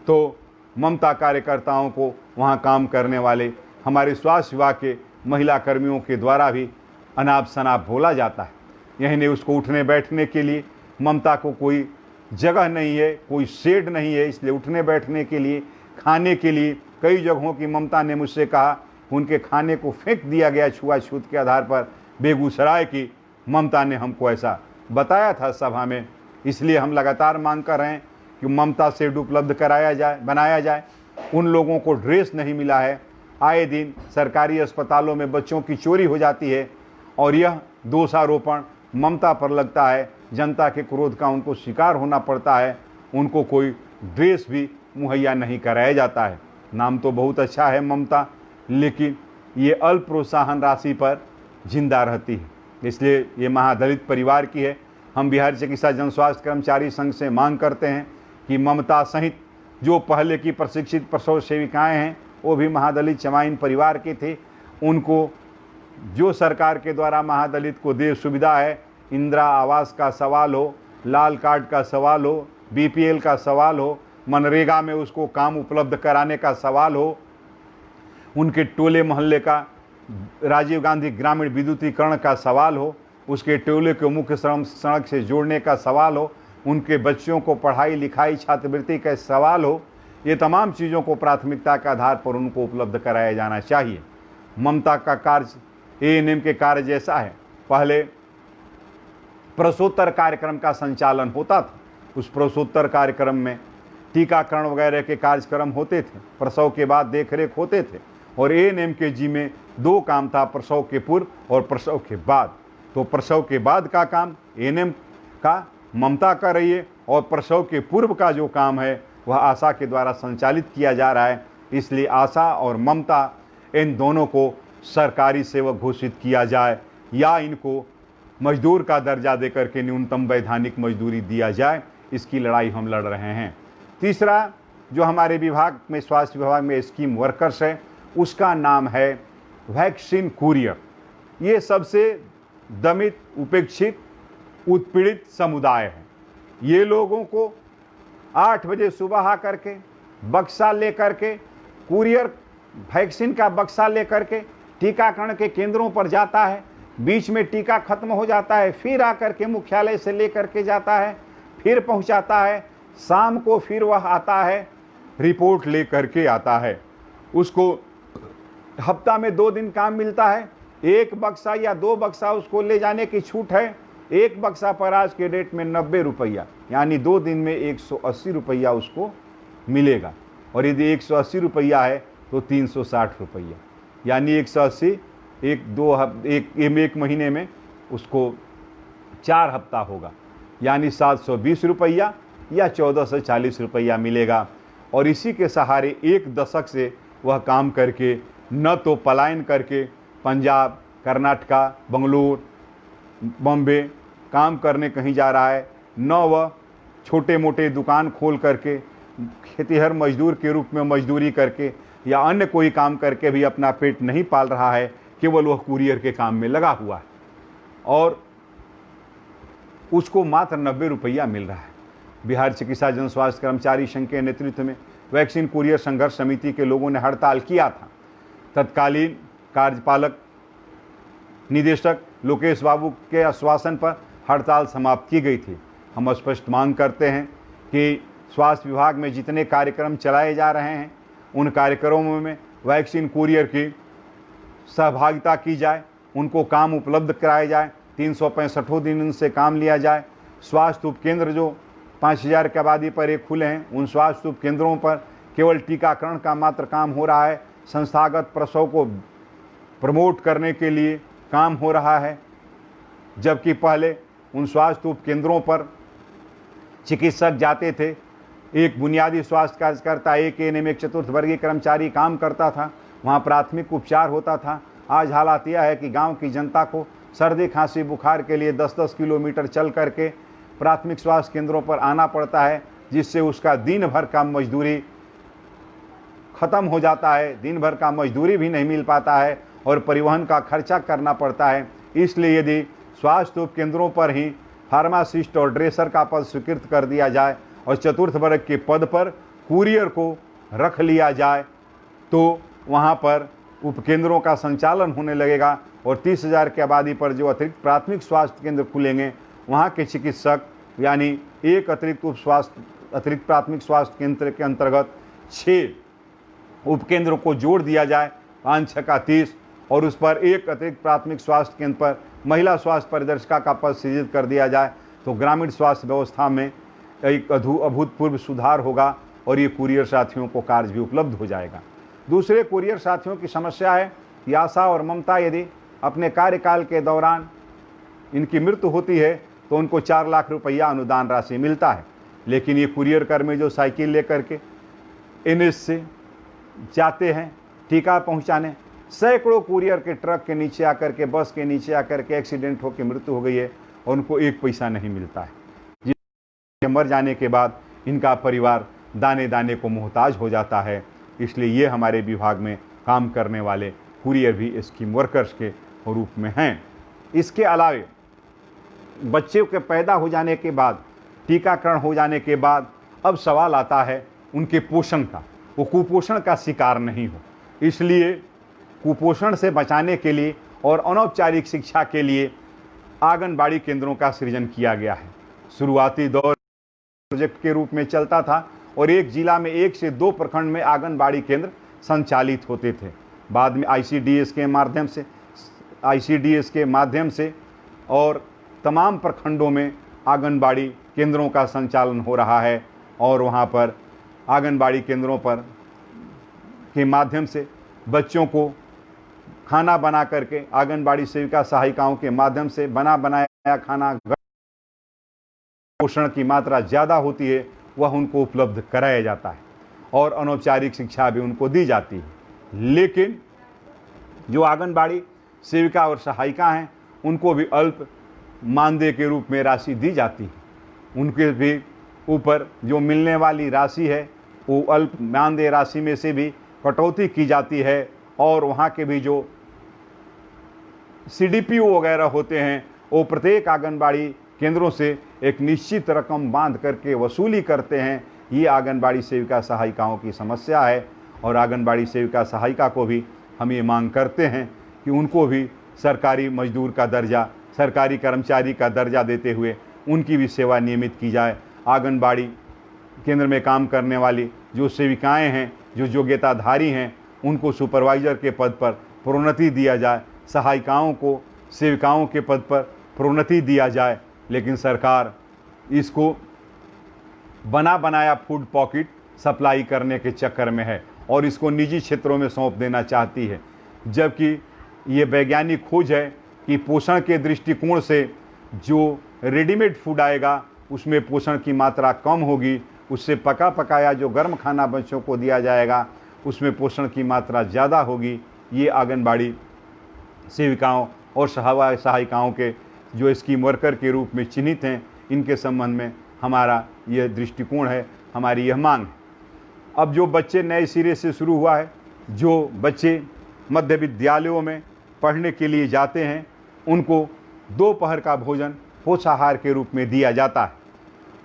तो ममता कार्यकर्ताओं को वहाँ काम करने वाले हमारे स्वास्थ्य विभाग के महिला कर्मियों के द्वारा भी अनाप शनाप बोला जाता है। यही नहीं, उसको उठने बैठने के लिए ममता को कोई जगह नहीं है, कोई शेड नहीं है, इसलिए उठने बैठने के लिए, खाने के लिए कई जगहों की ममता ने मुझसे कहा उनके खाने को फेंक दिया गया छुआछूत के आधार पर। बेगूसराय की ममता ने हमको ऐसा बताया था सभा में। इसलिए हम लगातार मांग कर रहे हैं कि ममता शेड उपलब्ध कराया जाए, बनाया जाए। उन लोगों को ड्रेस नहीं मिला है। आए दिन सरकारी अस्पतालों में बच्चों की चोरी हो जाती है और यह दोषारोपण ममता पर लगता है। जनता के क्रोध का उनको शिकार होना पड़ता है। उनको कोई ड्रेस भी मुहैया नहीं कराया जाता है। नाम तो बहुत अच्छा है ममता, लेकिन ये अल्प प्रोत्साहन राशि पर जिंदा रहती है। इसलिए ये महादलित परिवार की है। हम बिहार चिकित्सा जन स्वास्थ्य कर्मचारी संघ से मांग करते हैं कि ममता सहित जो पहले की प्रशिक्षित प्रसव सेविकाएं हैं, वो भी महादलित चमाइन परिवार के थे। उनको जो सरकार के द्वारा महादलित को दे सुविधा है, इंदिरा आवास का सवाल हो, लाल कार्ड का सवाल हो, बीपीएल का सवाल हो, मनरेगा में उसको काम उपलब्ध कराने का सवाल हो, उनके टोले मोहल्ले का राजीव गांधी ग्रामीण विद्युतीकरण का सवाल हो, उसके टोले को मुख्य सड़क से जोड़ने का सवाल हो, उनके बच्चों को पढ़ाई लिखाई छात्रवृत्ति का सवाल हो, ये तमाम चीज़ों को प्राथमिकता के आधार पर उनको उपलब्ध कराया जाना चाहिए। ममता का कार्य एएनएम के कार्य जैसा है। पहले प्रसवोत्तर कार्यक्रम का संचालन होता था। उस प्रसवोत्तर कार्यक्रम में टीकाकरण वगैरह के कार्यक्रम होते थे, प्रसव के बाद देखरेख होते थे। और एएनएम के जी में 2 काम था, प्रसव के पूर्व और प्रसव के बाद। तो प्रसव के बाद का काम एएनएम का ममता कर रही है और प्रसव के पूर्व का जो काम है वह आशा के द्वारा संचालित किया जा रहा है। इसलिए आशा और ममता, इन दोनों को सरकारी सेवक घोषित किया जाए या इनको मजदूर का दर्जा देकर के न्यूनतम वैधानिक मजदूरी दिया जाए। इसकी लड़ाई हम लड़ रहे हैं। तीसरा, जो हमारे विभाग में, स्वास्थ्य विभाग में स्कीम वर्कर्स है, उसका नाम है वैक्सीन कुरियर। ये सबसे दमित, उपेक्षित, उत्पीड़ित समुदाय है। ये लोगों को 8 बजे सुबह आकर के बक्सा लेकर के, कुरियर वैक्सीन का बक्सा लेकर के टीकाकरण के केंद्रों पर जाता है। बीच में टीका खत्म हो जाता है, फिर आकर के मुख्यालय से लेकर के जाता है, फिर पहुंचाता है। शाम को फिर वह आता है, रिपोर्ट लेकर के आता है। उसको हफ्ता में 2 दिन काम मिलता है। 1 बक्सा या 2 बक्सा उसको ले जाने की छूट है। 1 बक्सा पर आज के डेट में 90 रुपया, यानी 2 दिन में 180 रुपया उसको मिलेगा। और यदि 180 रुपया है तो 360 रुपया, यानी 180 एक महीने में उसको 4 हफ्ता होगा, यानी 720 रुपया या 1440 रुपया मिलेगा। और इसी के सहारे 1 दशक से वह काम करके न तो पलायन करके पंजाब, कर्नाटका, बंगलुरु, बॉम्बे काम करने कहीं जा रहा है, न वह छोटे मोटे दुकान खोल करके खेतीहर मजदूर के रूप में मजदूरी करके या अन्य कोई काम करके भी अपना पेट नहीं पाल रहा है, केवल वह कुरियर के काम में लगा हुआ है और उसको मात्र 90 रुपया मिल रहा है। बिहार चिकित्सा जन स्वास्थ्य कर्मचारी संघ के नेतृत्व में वैक्सीन कुरियर संघर्ष समिति के लोगों ने हड़ताल किया था। तत्कालीन कार्यपालक निदेशक लोकेश बाबू के आश्वासन पर हड़ताल समाप्त की गई थी। हम स्पष्ट मांग करते हैं कि स्वास्थ्य विभाग में जितने कार्यक्रम चलाए जा रहे हैं उन कार्यक्रमों में वैक्सीन कुरियर की सहभागिता की जाए, उनको काम उपलब्ध कराया जाए, 365 दिन से काम लिया जाए। स्वास्थ्य उपकेंद्र जो 5000 की आबादी पर एक खुले हैं, उन स्वास्थ्य उपकेंद्रों पर केवल टीकाकरण का मात्र काम हो रहा है। संस्थागत प्रसव को प्रमोट करने के लिए काम हो रहा है, जबकि पहले उन स्वास्थ्य उपकेंद्रों पर चिकित्सक जाते थे, एक बुनियादी स्वास्थ्य कार्यकर्ता, एक एएनएम, एक चतुर्थ वर्गीय कर्मचारी काम करता था, वहाँ प्राथमिक उपचार होता था। आज हालात यह है कि गांव की जनता को सर्दी खांसी बुखार के लिए 10-10 किलोमीटर चल करके प्राथमिक स्वास्थ्य केंद्रों पर आना पड़ता है, जिससे उसका दिन भर का मजदूरी ख़त्म हो जाता है, दिन भर का मजदूरी भी नहीं मिल पाता है और परिवहन का खर्चा करना पड़ता है। इसलिए यदि स्वास्थ्य उपकेंद्रों पर ही फार्मासिस्ट और ड्रेसर का पद स्वीकृत कर दिया जाए और चतुर्थ वर्ग के पद पर कुरियर को रख लिया जाए तो वहाँ पर उपकेंद्रों का संचालन होने लगेगा और 30,000 की आबादी पर जो अतिरिक्त प्राथमिक स्वास्थ्य केंद्र खुलेंगे वहाँ के चिकित्सक, यानी एक अतिरिक्त प्राथमिक स्वास्थ्य केंद्र के अंतर्गत 6 उपकेंद्रों को जोड़ दिया जाए, 5-6 का 30, और उस पर एक अतिरिक्त प्राथमिक स्वास्थ्य केंद्र पर महिला स्वास्थ्य परिदर्शिका का पद सृजित कर दिया जाए तो ग्रामीण स्वास्थ्य व्यवस्था में एक अभूतपूर्व सुधार होगा और ये कुरियर साथियों को कार्य भी उपलब्ध हो जाएगा। दूसरे कुरियर साथियों की समस्या है कि आशा और ममता यदि अपने कार्यकाल के दौरान इनकी मृत्यु होती है तो उनको 4 लाख रुपया अनुदान राशि मिलता है, लेकिन ये कुरियर कर्मी जो साइकिल लेकर के एनएच से जाते हैं टीका पहुंचाने, सैकड़ों कुरियर के ट्रक के नीचे आकर के, बस के नीचे आकर के एक्सीडेंट होकर मृत्यु हो गई है और उनको 1 पैसा नहीं मिलता है। जिसके मर जाने के बाद इनका परिवार दाने दाने को मोहताज हो जाता है। इसलिए ये हमारे विभाग में काम करने वाले कुरियर भी स्कीम वर्कर्स के रूप में हैं। इसके अलावे बच्चे के पैदा हो जाने के बाद, टीकाकरण हो जाने के बाद अब सवाल आता है उनके पोषण का, वो कुपोषण का शिकार नहीं हो। इसलिए कुपोषण से बचाने के लिए और अनौपचारिक शिक्षा के लिए आंगनबाड़ी केंद्रों का सृजन किया गया है। शुरुआती दौर प्रोजेक्ट के रूप में चलता था और एक जिला में 1 से 2 प्रखंड में आंगनबाड़ी केंद्र संचालित होते थे। बाद में आईसीडीएस के माध्यम से और तमाम प्रखंडों में आंगनबाड़ी केंद्रों का संचालन हो रहा है और वहाँ पर आंगनबाड़ी केंद्रों पर के माध्यम से बच्चों को खाना बना करके आंगनबाड़ी सेविका सहायिकाओं के माध्यम से बनाया खाना, पोषण की मात्रा ज़्यादा होती है वह उनको उपलब्ध कराया जाता है और अनौपचारिक शिक्षा भी उनको दी जाती है। लेकिन जो आंगनबाड़ी सेविका और सहायिका हैं उनको भी अल्प मानदेय के रूप में राशि दी जाती है। उनके भी ऊपर जो मिलने वाली राशि है वो अल्प मानदेय राशि में से भी कटौती की जाती है और वहाँ के भी जो सीडीपीओ वगैरह होते हैं वो प्रत्येक आंगनबाड़ी केंद्रों से एक निश्चित रकम बांध करके वसूली करते हैं। ये आंगनबाड़ी सेविका सहायिकाओं की समस्या है और आंगनबाड़ी सेविका सहायिका को भी हम ये मांग करते हैं कि उनको भी सरकारी मजदूर का दर्जा, सरकारी कर्मचारी का दर्जा देते हुए उनकी भी सेवा नियमित की जाए। आंगनबाड़ी केंद्र में काम करने वाली जो सेविकाएं हैं, जो योग्यताधारी हैं, उनको सुपरवाइज़र के पद पर प्रोन्नति दिया जाए, सहायिकाओं को सेविकाओं के पद पर प्रोन्नति दिया जाए। लेकिन सरकार इसको बना बनाया फूड पॉकेट सप्लाई करने के चक्कर में है और इसको निजी क्षेत्रों में सौंप देना चाहती है, जबकि ये वैज्ञानिक खोज है कि पोषण के दृष्टिकोण से जो रेडीमेड फूड आएगा उसमें पोषण की मात्रा कम होगी, उससे पका पकाया जो गर्म खाना बच्चों को दिया जाएगा उसमें पोषण की मात्रा ज़्यादा होगी। ये आंगनबाड़ी सेविकाओं और सहायिकाओं के जो स्कीम वर्कर के रूप में चिन्हित हैं, इनके संबंध में हमारा यह दृष्टिकोण है, हमारी यह मांग है। अब जो बच्चे नए सिरे से शुरू हुआ है, जो बच्चे मध्य विद्यालयों में पढ़ने के लिए जाते हैं, उनको दोपहर का भोजन पोषाहार के रूप में दिया जाता है।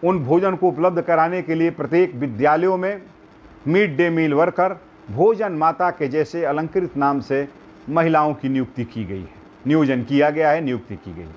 उन भोजन को उपलब्ध कराने के लिए प्रत्येक विद्यालयों में मिड डे मील वर्कर, भोजन माता के जैसे अलंकृत नाम से महिलाओं की नियुक्ति की गई है, नियोजन किया गया है, नियुक्ति की गई है।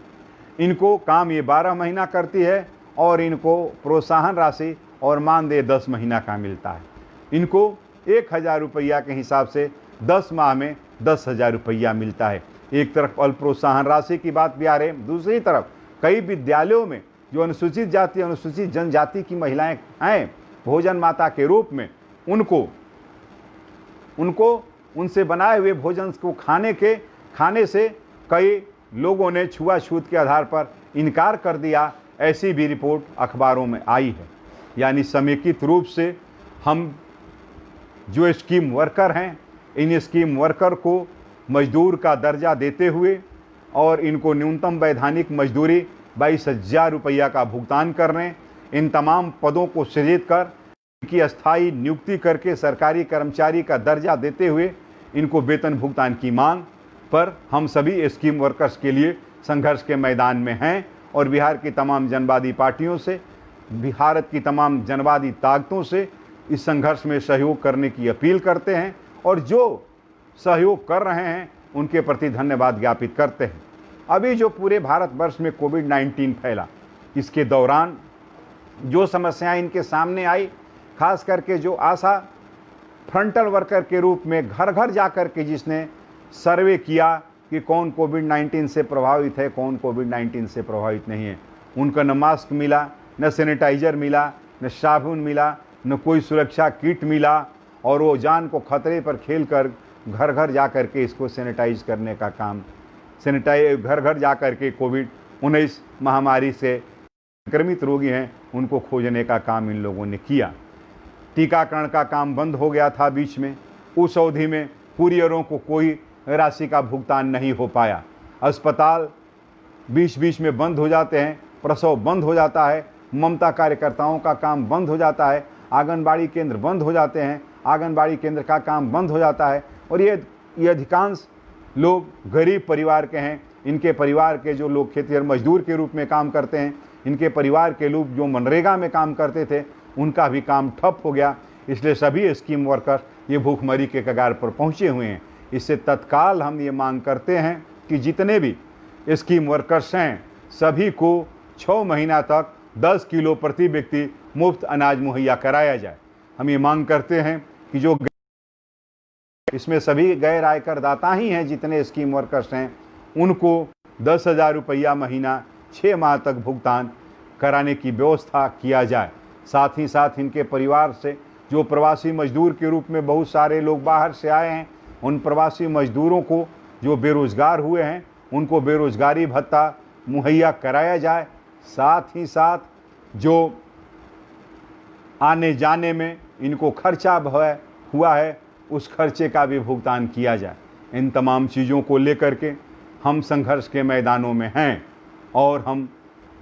इनको काम ये 12 महीना करती है और इनको प्रोत्साहन राशि और मानदेय 10 महीना का मिलता है। इनको 1000 रुपया के हिसाब से 10 माह में 10,000 रुपया मिलता है। एक तरफ अल्प प्रोत्साहन राशि की बात भी आ रही है, दूसरी तरफ कई विद्यालयों में जो अनुसूचित जाति अनुसूचित जनजाति की महिलाएं हैं, भोजन माता के रूप में उनको उनसे बनाए हुए भोजन को खाने से कई लोगों ने छुआछूत के आधार पर इनकार कर दिया। ऐसी भी रिपोर्ट अखबारों में आई है। यानी समेकित रूप से हम जो स्कीम वर्कर हैं, इन स्कीम वर्कर को मजदूर का दर्जा देते हुए और इनको न्यूनतम वैधानिक मजदूरी 22,000 रुपया का भुगतान करने, इन तमाम पदों को सृजित कर इनकी अस्थायी नियुक्ति करके सरकारी कर्मचारी का दर्जा देते हुए इनको वेतन भुगतान की मांग पर हम सभी स्कीम वर्कर्स के लिए संघर्ष के मैदान में हैं और बिहार की तमाम जनवादी पार्टियों से, भारत की तमाम जनवादी ताकतों से इस संघर्ष में सहयोग करने की अपील करते हैं और जो सहयोग कर रहे हैं उनके प्रति धन्यवाद ज्ञापित करते हैं। अभी जो पूरे भारतवर्ष में कोविड-19 फैला, इसके दौरान जो समस्याएं इनके सामने आई, खास करके जो आशा फ्रंटल वर्कर के रूप में घर घर जाकर के जिसने सर्वे किया कि कौन कोविड-19 से प्रभावित है, कौन कोविड-19 से प्रभावित नहीं है, उनको न मास्क मिला, न सैनिटाइजर मिला, न साबुन मिला, न कोई सुरक्षा किट मिला और वो जान को खतरे पर खेलकर घर घर जा कर के इसको सैनिटाइज करने का काम, घर घर जा कर के कोविड-19 महामारी से संक्रमित रोगी हैं उनको खोजने का काम इन लोगों ने किया। टीकाकरण का काम बंद हो गया था बीच में, उस अवधि में कुरियरों को कोई राशि का भुगतान नहीं हो पाया। अस्पताल बीच बीच में बंद हो जाते हैं, प्रसव बंद हो जाता है, ममता कार्यकर्ताओं का काम बंद हो जाता है, आंगनबाड़ी केंद्र बंद हो जाते हैं, आंगनबाड़ी केंद्र का काम बंद हो जाता है। और ये अधिकांश लोग गरीब परिवार के हैं। इनके परिवार के जो लोग खेती मजदूर के रूप में काम करते हैं, इनके परिवार के लोग जो मनरेगा में काम करते थे, उनका भी काम ठप हो गया। इसलिए सभी स्कीम वर्कर ये भूखमरी के कगार पर पहुंचे हुए हैं। इससे तत्काल हम ये मांग करते हैं कि जितने भी स्कीम वर्कर्स हैं सभी को 6 महीना तक 10 किलो प्रति व्यक्ति मुफ्त अनाज मुहैया कराया जाए। हम ये मांग करते हैं कि जो इसमें सभी गैर आयकर दाता ही हैं, जितने स्कीम वर्कर्स हैं, उनको 10,000 रुपया महीना 6 माह तक भुगतान कराने की व्यवस्था किया जाए। साथ ही साथ इनके परिवार से जो प्रवासी मजदूर के रूप में बहुत सारे लोग बाहर से आए हैं, उन प्रवासी मजदूरों को जो बेरोजगार हुए हैं उनको बेरोजगारी भत्ता मुहैया कराया जाए। साथ ही साथ जो आने जाने में इनको खर्चा हुआ है उस खर्चे का भी भुगतान किया जाए। इन तमाम चीज़ों को लेकर के हम संघर्ष के मैदानों में हैं और हम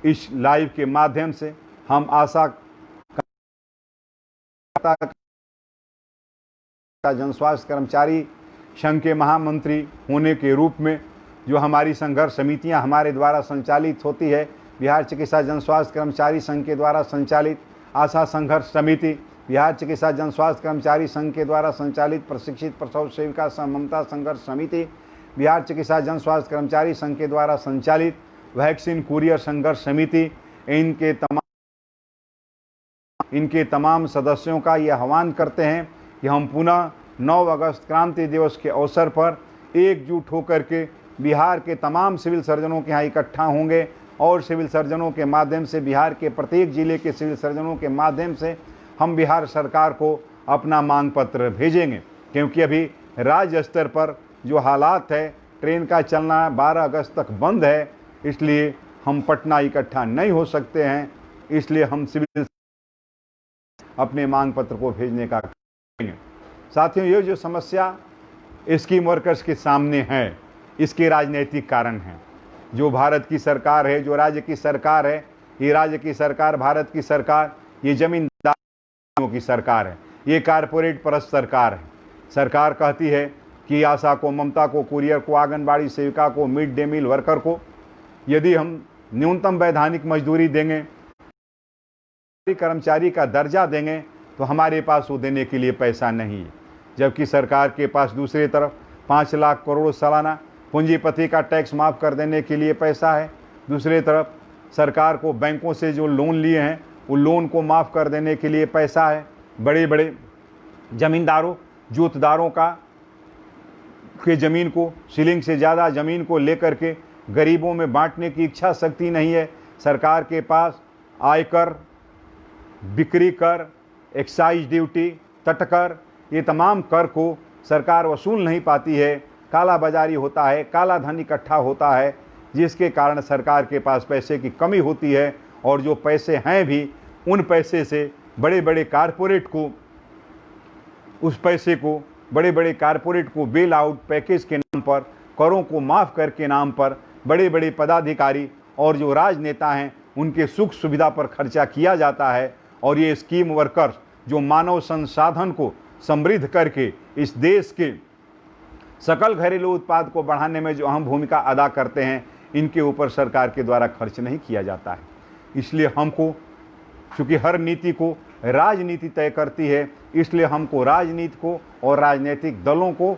इस लाइव के माध्यम से हम आशा जन स्वास्थ्य कर्मचारी संघ के महामंत्री होने के रूप में जो हमारी संघर्ष समितियां हमारे द्वारा संचालित होती है, बिहार चिकित्सा जन स्वास्थ्य कर्मचारी संघ के द्वारा संचालित आशा संघर्ष समिति, बिहार चिकित्सा जन स्वास्थ्य कर्मचारी संघ के द्वारा संचालित प्रशिक्षित प्रसव सेविका ममता संघर्ष समिति, बिहार चिकित्सा जन स्वास्थ्य कर्मचारी संघ के द्वारा संचालित वैक्सीन कुरियर संघर्ष समिति, इनके तमाम सदस्यों का ये आह्वान करते हैं कि हम पुनः 9 अगस्त क्रांति दिवस के अवसर पर एकजुट होकर के बिहार के तमाम सिविल सर्जनों के यहाँ इकट्ठा होंगे और सिविल सर्जनों के माध्यम से, बिहार के प्रत्येक जिले के सिविल सर्जनों के माध्यम से हम बिहार सरकार को अपना मांग पत्र भेजेंगे। क्योंकि अभी राज्य स्तर पर जो हालात है, ट्रेन का चलना 12 अगस्त तक बंद है, इसलिए हम पटना इकट्ठा नहीं हो सकते हैं। इसलिए हम सिविल अपने मांग पत्र को भेजने का करेंगे। साथियों, ये जो समस्या स्कीम वर्कर्स के सामने है, इसके राजनीतिक कारण हैं। जो भारत की सरकार है, जो राज्य की सरकार है, ये राज्य की सरकार, भारत की सरकार, ये जमींदारों की सरकार है। ये कारपोरेट परस्त सरकार है। सरकार कहती है कि आशा को, ममता को, कुरियर को, आंगनबाड़ी सेविका को, मिड डे मील वर्कर को यदि हम न्यूनतम वैधानिक मजदूरी देंगे, कर्मचारी का दर्जा देंगे, तो हमारे पास वो देने के लिए पैसा नहीं है। जबकि सरकार के पास दूसरी तरफ 5 लाख करोड़ सालाना पूंजीपति का टैक्स माफ़ कर देने के लिए पैसा है। दूसरी तरफ सरकार को बैंकों से जो लोन लिए हैं उन लोन को माफ़ कर देने के लिए पैसा है। बड़े बड़े ज़मींदारों, जोतदारों के ज़मीन को, सीलिंग से ज़्यादा ज़मीन को लेकर के गरीबों में बांटने की इच्छा शक्ति नहीं है। सरकार के पास आयकर, बिक्री कर, एक्साइज ड्यूटी, तटकर, ये तमाम कर को सरकार वसूल नहीं पाती है। काला बाजारी होता है, काला धन इकट्ठा होता है, जिसके कारण सरकार के पास पैसे की कमी होती है। और जो पैसे हैं भी, उन पैसे से बड़े बड़े कारपोरेट को, उस पैसे को बड़े बड़े कारपोरेट को बेल आउट पैकेज के नाम पर, करों को माफ़ करके नाम पर बड़े बड़े पदाधिकारी और जो राजनेता हैं उनके सुख सुविधा पर खर्चा किया जाता है। और ये स्कीम वर्कर्स जो मानव संसाधन को समृद्ध करके इस देश के सकल घरेलू उत्पाद को बढ़ाने में जो अहम भूमिका अदा करते हैं, इनके ऊपर सरकार के द्वारा खर्च नहीं किया जाता है। इसलिए हमको, चूँकि हर नीति को राजनीति तय करती है, इसलिए हमको राजनीति को और राजनीतिक दलों को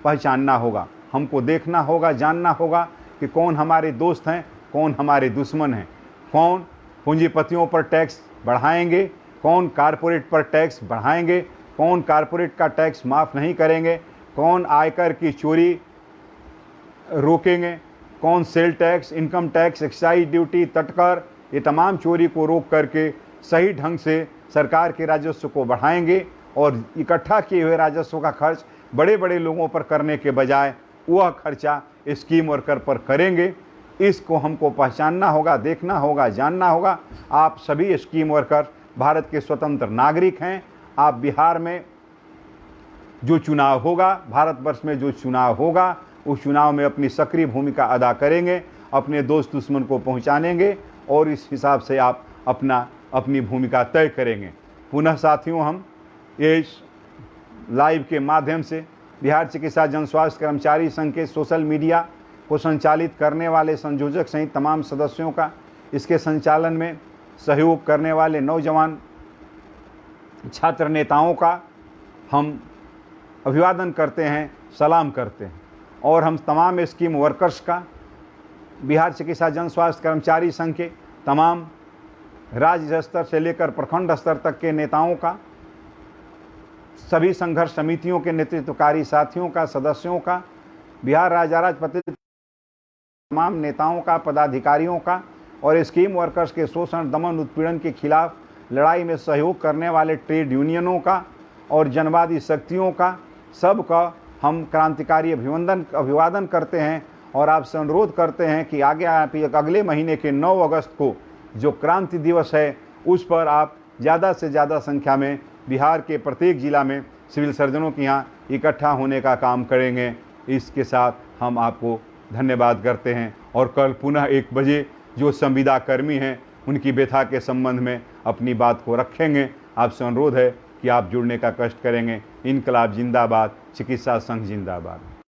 पहचानना होगा। हमको देखना होगा, जानना होगा कि कौन हमारे दोस्त हैं, कौन हमारे दुश्मन हैं, कौन पूंजीपतियों पर टैक्स बढ़ाएंगे, कौन कारपोरेट पर टैक्स बढ़ाएंगे, कौन कारपोरेट का टैक्स माफ़ नहीं करेंगे, कौन आयकर की चोरी रोकेंगे, कौन sale tax, income tax, excise duty, Tatkar, ये तमाम चोरी को रोक करके सही ढंग से सरकार के राजस्व को बढ़ाएंगे। और इकट्ठा किए हुए राजस्व का खर्च बड़े बड़े लोगों पर करने के बजाय वह खर्चा स्कीम वर्कर पर करेंगे। इसको हमको पहचानना होगा, देखना होगा, जानना होगा। आप सभी स्कीम वर्कर भारत के स्वतंत्र नागरिक हैं। आप बिहार में जो चुनाव होगा, भारतवर्ष में जो चुनाव होगा, उस चुनाव में अपनी सक्रिय भूमिका अदा करेंगे, अपने दोस्त दुश्मन को पहचानेंगे और इस हिसाब से आप अपनी भूमिका तय करेंगे। पुनः साथियों, हम इस लाइव के माध्यम से बिहार चिकित्सा जन स्वास्थ्य कर्मचारी संघ के सोशल मीडिया को संचालित करने वाले संयोजक सहित तमाम सदस्यों का, इसके संचालन में सहयोग करने वाले नौजवान छात्र नेताओं का हम अभिवादन करते हैं, सलाम करते हैं। और हम तमाम स्कीम वर्कर्स का, बिहार चिकित्सा जन स्वास्थ्य कर्मचारी संघ के तमाम राज्य स्तर से लेकर प्रखंड स्तर तक के नेताओं का, सभी संघर्ष समितियों के नेतृत्वकारी साथियों का, सदस्यों का, बिहार राज्य राजपत्रित तमाम नेताओं का, पदाधिकारियों का और स्कीम वर्कर्स के शोषण, दमन, उत्पीड़न के खिलाफ लड़ाई में सहयोग करने वाले ट्रेड यूनियनों का और जनवादी शक्तियों का, सबका हम क्रांतिकारी अभिवादन करते हैं। और आपसे अनुरोध करते हैं कि अगले महीने के 9 अगस्त को जो क्रांति दिवस है, उस पर आप ज़्यादा से ज़्यादा संख्या में बिहार के प्रत्येक जिला में सिविल सर्जनों के यहाँ इकट्ठा होने का काम करेंगे। इसके साथ हम आपको धन्यवाद करते हैं और कल पुनः 1 बजे जो संविदा कर्मी हैं उनकी व्यथा के संबंध में अपनी बात को रखेंगे। आपसे अनुरोध है कि आप जुड़ने का कष्ट करेंगे। इनकलाब जिंदाबाद, चिकित्सा संघ जिंदाबाद।